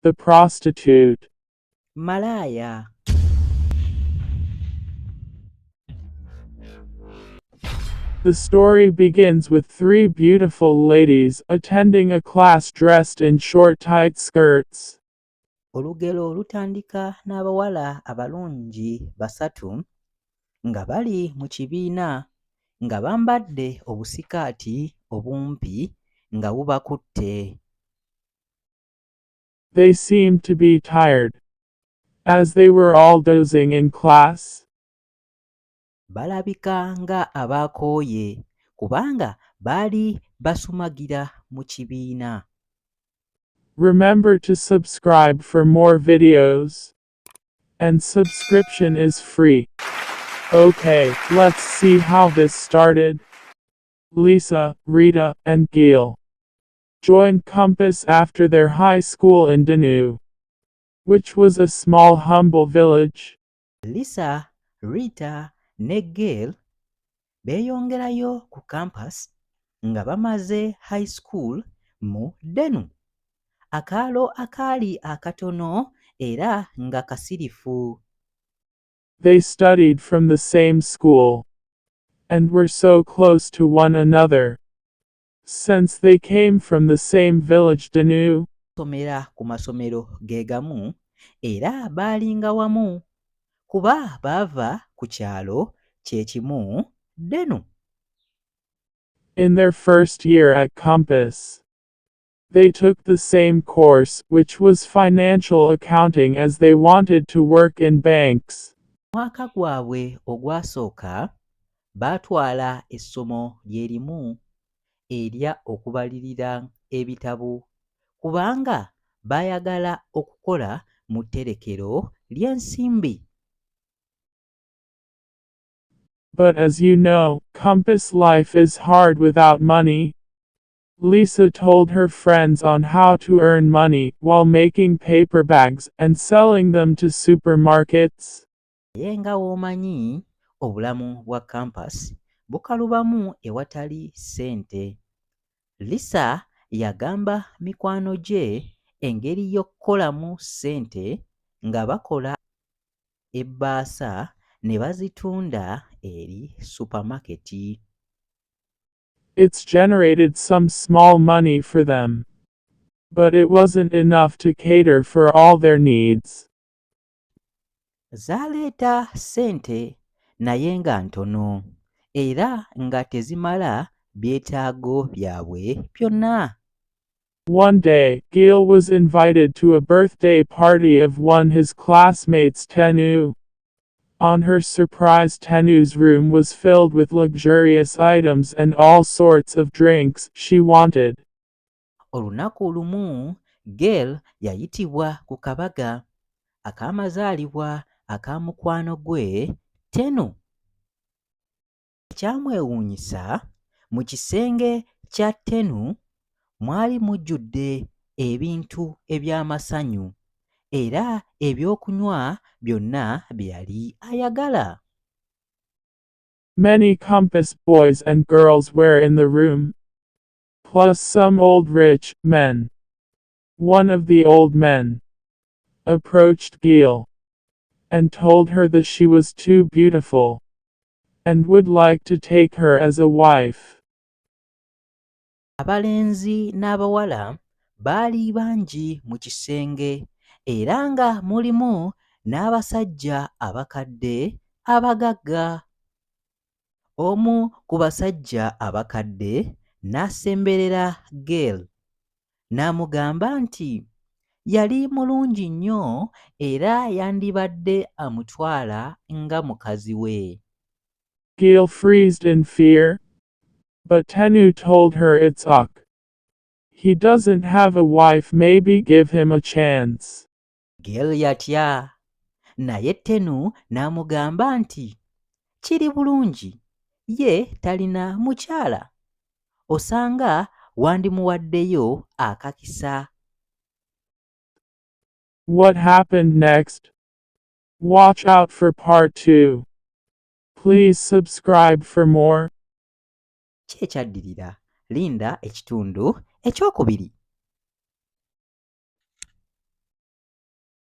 The prostitute. Malaya. The story begins with three beautiful ladies attending a class dressed in short tight skirts. Olugero lutandika n'abawala abalungi basatu nga bali mu kibiina nga bambadde obusikaati obumpi nga bubakutte. They seemed to be tired, as they were all dozing in class. Balabika nga abaakooye kubanga baali basumagira mu kibiina. Remember to subscribe for more videos. And subscription is free. Okay, let's see how this started. Lisa, Rita, and Gil joined Compass after their high school in Danu, which was a small humble village. Lisa, Rita ne Gail beeyongerayo ku campus nga bamaze high school mu Denu, akaalo akaali akatono era nga kasirifu. They studied from the same school and were so close to one another, since they came from the same village Danu. Somera ku masomero ge gamu era baalinga wamu kuba baava ku kyalo kye kimu Denu. In their first year at Compass, they took the same course, which was financial accounting, as they wanted to work in banks. Mwaka gwabwe ogwasooka baatwala essomo lye limu erya okubalirira ebitabo kubanga baayagala okukola mu tterekero ly'ensimbi. But as you know, Compass life is hard without money. Lisa told her friends on how to earn money while making paper bags and selling them to supermarkets. Naye nga w'omanyi obulamu bwa campus bukalubamu ewatali ssente. Lisa yagamba mikwano gye engeri y'okukolamu ssente nga bakola ebbaasa ne bazitunda eri supamaketi. It's generated some small money for them, but it wasn't enough to cater for all their needs. Zaaleeta ssente naye nga ntono era nga tezimala byetaago byabwe byonna. One day, Gil was invited to a birthday party of one his classmates Tenu. On her surprise, Tenu's room was filled with luxurious items and all sorts of drinks she wanted. Olunaku olumu Gail yayitibwa ku kabaga ak'amazaalibwa aka mukwano gwe Tenu. Ekyamwewuunyisa mu kisenge kya Tenu mwali mujjudde ebintu eby'amasanyu era ebyokunywa byonna bye yali ayagala. Many Compass boys and girls were in the room, plus some old rich men. One of the old men approached Gil and told her that she was too beautiful and would like to take her as a wife. Abalenzi n'abawala baali bangi mu kisenge era nga mulimu n'abasajja abakadde abagagga. Omu ku basajja abakadde n'asemberera Gail n'amugamba nti yali mulungi nnyo era yandibadde amutwala nga mukazi we. Gil freezed in fear, but Tenu told her it's ok. He doesn't have a wife, maybe give him a chance. Gail yatya, naye Tenu n'amugamba nti kiri bulungi, ye talina mukyala, osanga wandimuwaddeyo akakisa. What happened next? Watch out for part 2. Please subscribe for more. Ki ekyaddirira? Linda ekitundu ekyokubiri.